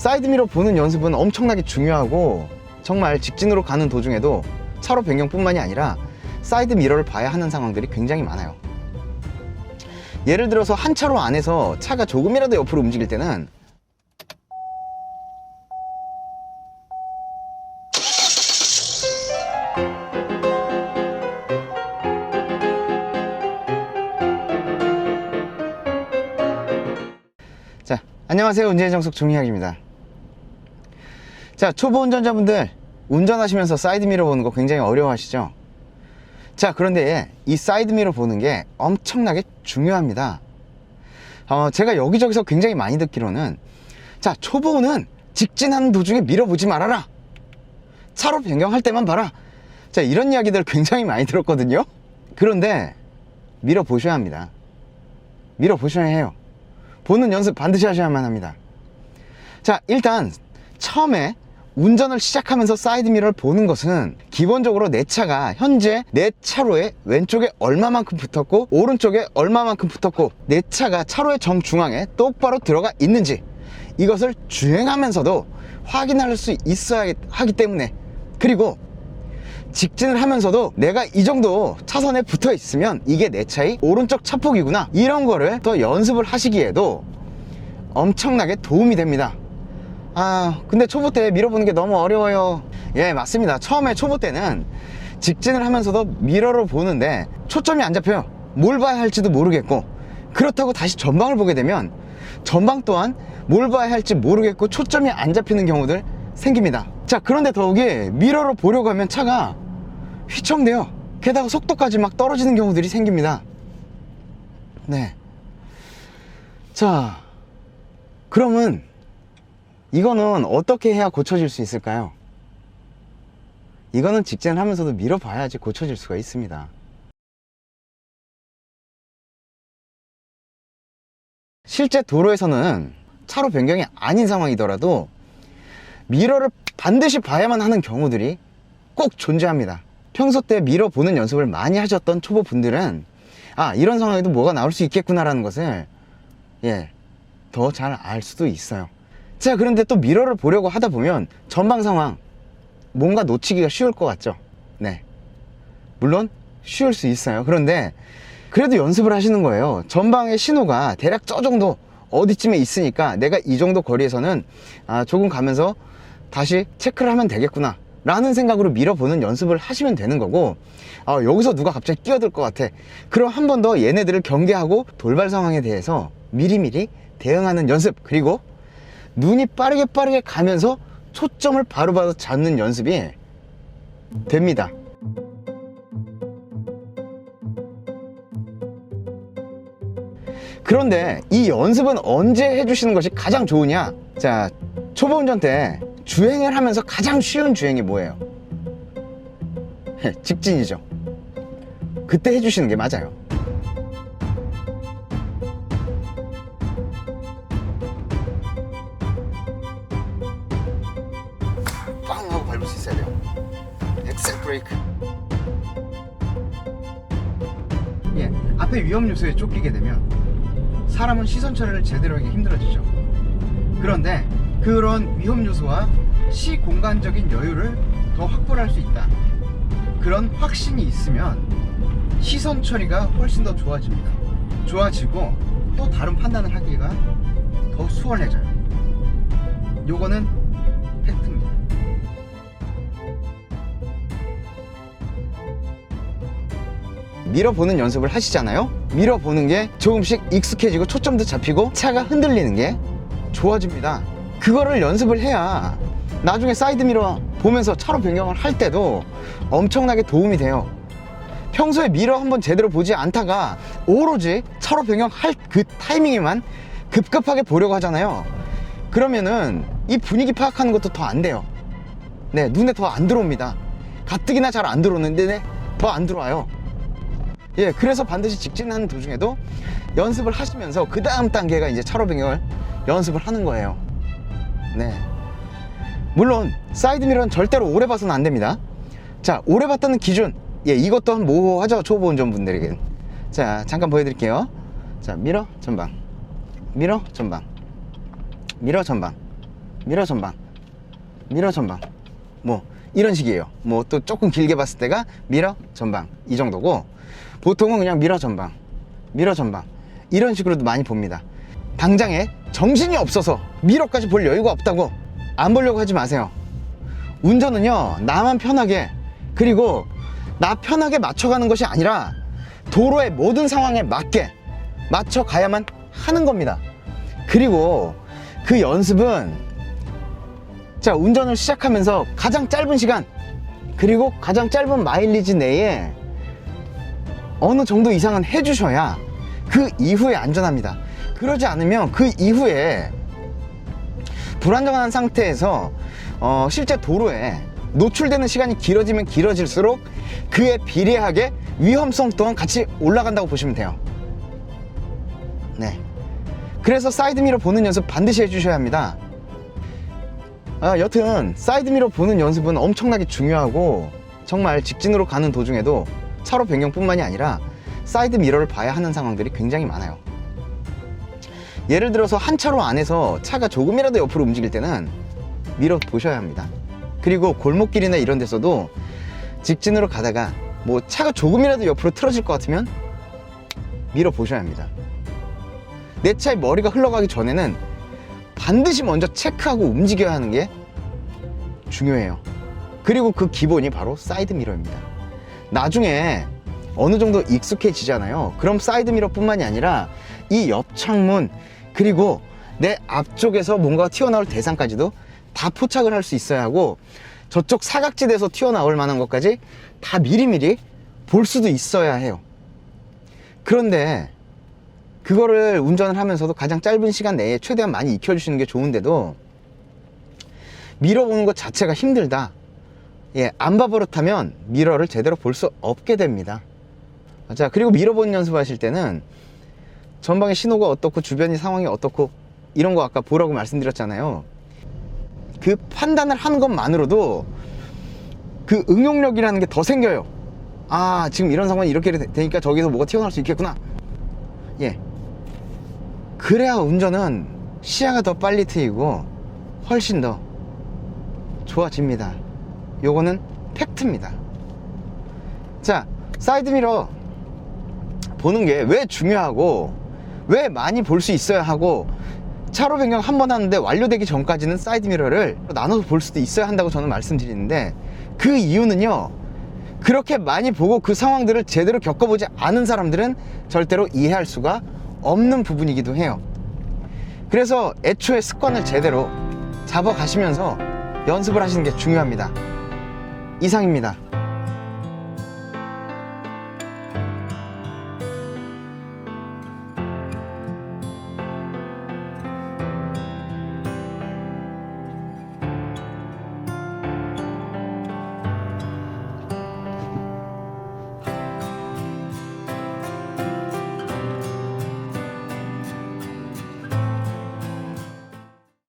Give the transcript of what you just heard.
사이드미러 보는 연습은 엄청나게 중요하고, 정말 직진으로 가는 도중에도 차로 변경뿐만이 아니라 사이드미러를 봐야 하는 상황들이 굉장히 많아요. 예를 들어서 한 차로 안에서 차가 조금이라도 옆으로 움직일 때는 자, 안녕하세요. 운전의 정석 종이학입니다. 자, 초보 운전자분들 운전하시면서 사이드미러 보는 거 굉장히 어려워하시죠? 자, 그런데 이 사이드미러 보는 게 엄청나게 중요합니다. 제가 여기저기서 굉장히 많이 듣기로는, 자, 초보는 직진하는 도중에 미러 보지 말아라, 차로 변경할 때만 봐라, 자, 이런 이야기들 굉장히 많이 들었거든요. 그런데 미러 보셔야 합니다. 미러 보셔야 해요. 보는 연습 반드시 하셔야만 합니다. 자, 일단 처음에 운전을 시작하면서 사이드미러를 보는 것은 기본적으로 내 차가 현재 내 차로에 왼쪽에 얼마만큼 붙었고 오른쪽에 얼마만큼 붙었고 내 차가 차로의 정중앙에 똑바로 들어가 있는지, 이것을 주행하면서도 확인할 수 있어야 하기 때문에, 그리고 직진을 하면서도 내가 이 정도 차선에 붙어 있으면 이게 내 차의 오른쪽 차폭이구나, 이런 거를 또 연습을 하시기에도 엄청나게 도움이 됩니다. 근데 초보 때 미러 보는 게 너무 어려워요. 예, 맞습니다. 처음에 초보 때는 직진을 하면서도 미러를 보는데 초점이 안 잡혀요. 뭘 봐야 할지도 모르겠고, 그렇다고 다시 전방을 보게 되면 전방 또한 뭘 봐야 할지 모르겠고 초점이 안 잡히는 경우들 생깁니다. 자, 그런데 더욱이 미러를 보려고 하면 차가 휘청대요. 게다가 속도까지 막 떨어지는 경우들이 생깁니다. 네. 자, 그러면 이거는 어떻게 해야 고쳐질 수 있을까요? 이거는 직진을 하면서도 미러 봐야지 고쳐질 수가 있습니다. 실제 도로에서는 차로 변경이 아닌 상황이더라도 미러를 반드시 봐야만 하는 경우들이 꼭 존재합니다. 평소 때 미러 보는 연습을 많이 하셨던 초보분들은 이런 상황에도 뭐가 나올 수 있겠구나 라는 것을 더 잘 알 수도 있어요. 자, 그런데 또 미러를 보려고 하다 보면 전방 상황 뭔가 놓치기가 쉬울 것 같죠? 네, 물론 쉬울 수 있어요. 그런데 그래도 연습을 하시는 거예요. 전방의 신호가 대략 저 정도 어디쯤에 있으니까 내가 이 정도 거리에서는 조금 가면서 다시 체크를 하면 되겠구나 라는 생각으로 미러 보는 연습을 하시면 되는 거고, 여기서 누가 갑자기 끼어들 것 같아, 그럼 한 번 더 얘네들을 경계하고 돌발 상황에 대해서 미리미리 대응하는 연습, 그리고 눈이 빠르게 가면서 초점을 바로바로 잡는 연습이 됩니다. 그런데 이 연습은 언제 해주시는 것이 가장 좋으냐? 자, 초보 운전 때 주행을 하면서 가장 쉬운 주행이 뭐예요? 직진이죠. 그때 해주시는 게 맞아요. 빵 하고 밟을 수 있어야 돼요. 엑셀 브레이크. 앞에 위험 요소에 쫓기게 되면 사람은 시선 처리를 제대로 하기 힘들어지죠. 그런데 그런 위험 요소와 시공간적인 여유를 더 확보할 수 있다, 그런 확신이 있으면 시선 처리가 훨씬 더 좋아집니다. 좋아지고 또 다른 판단을 하기가 더 수월해져요. 요거는 팩트입니다. 미러 보는 연습을 하시잖아요. 미러 보는 게 조금씩 익숙해지고 초점도 잡히고 차가 흔들리는 게 좋아집니다. 그거를 연습을 해야 나중에 사이드미러 보면서 차로 변경을 할 때도 엄청나게 도움이 돼요. 평소에 미러 한번 제대로 보지 않다가 오로지 차로 변경할 그 타이밍에만 급급하게 보려고 하잖아요. 그러면은 이 분위기 파악하는 것도 더 안 돼요. 네, 눈에 더 안 들어옵니다. 가뜩이나 잘 안 들어오는데 더 안 들어와요. 그래서 반드시 직진하는 도중에도 연습을 하시면서 그 다음 단계가 이제 차로 변경을 연습을 하는 거예요. 네, 물론 사이드미러는 절대로 오래 봐서는 안 됩니다. 자, 오래 봤다는 기준, 이것도 한 모호하죠, 초보 운전분들에게는. 자, 잠깐 보여드릴게요. 자, 미러 전방, 미러 전방, 미러 전방, 미러 전방, 미러 전방, 뭐 이런 식이에요. 뭐 또 조금 길게 봤을 때가 미러 전방 이 정도고, 보통은 그냥 미러 전방, 미러 전방 이런 식으로도 많이 봅니다. 당장에 정신이 없어서 미러까지 볼 여유가 없다고 안 보려고 하지 마세요. 운전은요, 나만 편하게, 그리고 나 편하게 맞춰가는 것이 아니라 도로의 모든 상황에 맞게 맞춰가야만 하는 겁니다. 그리고 그 연습은, 자, 운전을 시작하면서 가장 짧은 시간, 그리고 가장 짧은 마일리지 내에 어느 정도 이상은 해주셔야 그 이후에 안전합니다. 그러지 않으면 그 이후에 불안정한 상태에서 실제 도로에 노출되는 시간이 길어지면 길어질수록 그에 비례하게 위험성 또한 같이 올라간다고 보시면 돼요. 네. 그래서 사이드미러 보는 연습 반드시 해주셔야 합니다. 여튼 사이드미러 보는 연습은 엄청나게 중요하고, 정말 직진으로 가는 도중에도 차로 변경뿐만이 아니라 사이드미러를 봐야 하는 상황들이 굉장히 많아요. 예를 들어서 한 차로 안에서 차가 조금이라도 옆으로 움직일 때는 미러 보셔야 합니다. 그리고 골목길이나 이런 데서도 직진으로 가다가 뭐 차가 조금이라도 옆으로 틀어질 것 같으면 미러 보셔야 합니다. 내 차의 머리가 흘러가기 전에는 반드시 먼저 체크하고 움직여야 하는 게 중요해요. 그리고 그 기본이 바로 사이드미러입니다. 나중에 어느 정도 익숙해지잖아요. 그럼 사이드미러 뿐만이 아니라 이 옆창문, 그리고 내 앞쪽에서 뭔가 튀어나올 대상까지도 다 포착을 할 수 있어야 하고, 저쪽 사각지대에서 튀어나올 만한 것까지 다 미리미리 볼 수도 있어야 해요. 그런데 그거를 운전을 하면서도 가장 짧은 시간 내에 최대한 많이 익혀주시는 게 좋은데도 미러 보는 것 자체가 힘들다, 안 봐버릇하면 미러를 제대로 볼 수 없게 됩니다. 자, 그리고 미러 보는 연습하실 때는 전방의 신호가 어떻고 주변의 상황이 어떻고 이런 거 아까 보라고 말씀드렸잖아요. 그 판단을 하는 것만으로도 그 응용력이라는 게 더 생겨요. 아, 지금 이런 상황이 이렇게 되니까 저기서 뭐가 튀어나올 수 있겠구나. 그래야 운전은 시야가 더 빨리 트이고 훨씬 더 좋아집니다. 요거는 팩트입니다. 자, 사이드미러 보는 게 왜 중요하고 왜 많이 볼 수 있어야 하고, 차로 변경 한 번 하는데 완료되기 전까지는 사이드미러를 나눠서 볼 수도 있어야 한다고 저는 말씀드리는데, 그 이유는요, 그렇게 많이 보고 그 상황들을 제대로 겪어보지 않은 사람들은 절대로 이해할 수가 없는 부분이기도 해요. 그래서 애초에 습관을 제대로 잡아가시면서 연습을 하시는 게 중요합니다. 이상입니다.